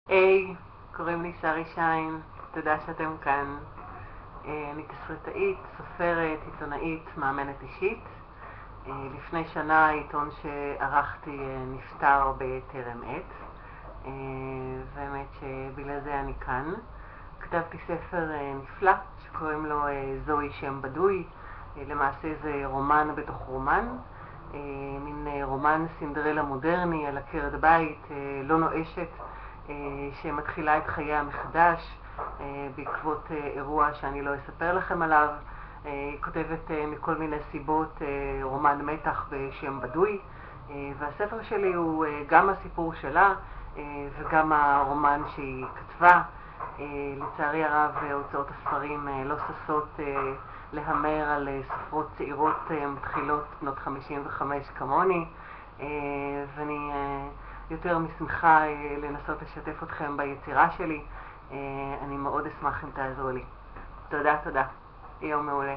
היי, קוראים לי שרי שיין, תודה שאתם כאן. אני תסריטאית, סופרת, עיתונאית, מאמנת אישית. לפני שנה העיתון שערכתי נפטר בטרם עת, ובאמת שבגלל זה אני כאן. כתבתי ספר נפלא שקוראים לו זוהי שם בדוי. למעשה זה רומן בתוך רומן, מין רומן סינדרלה מודרני על עקרת בית לא נואשת, שמתחילה את חייה מחדש בעקבות אירוע שאני לא אספר לכם עליו. היא כותבת מכל מיני סיבות רומן מתח בשם בדוי, והספר שלי הוא גם הסיפור שלה וגם הרומן שהיא כתבה. לצערי הרב הוצאות הספרים לא ששות להמר על סופרות צעירות מתחילות בנות 55 כמוני, ואני יותר משמחה לנסות לשתף אתכם ביצירה שלי. אני מאוד אשמח אם תעזרו לי. תודה. יום מעולה.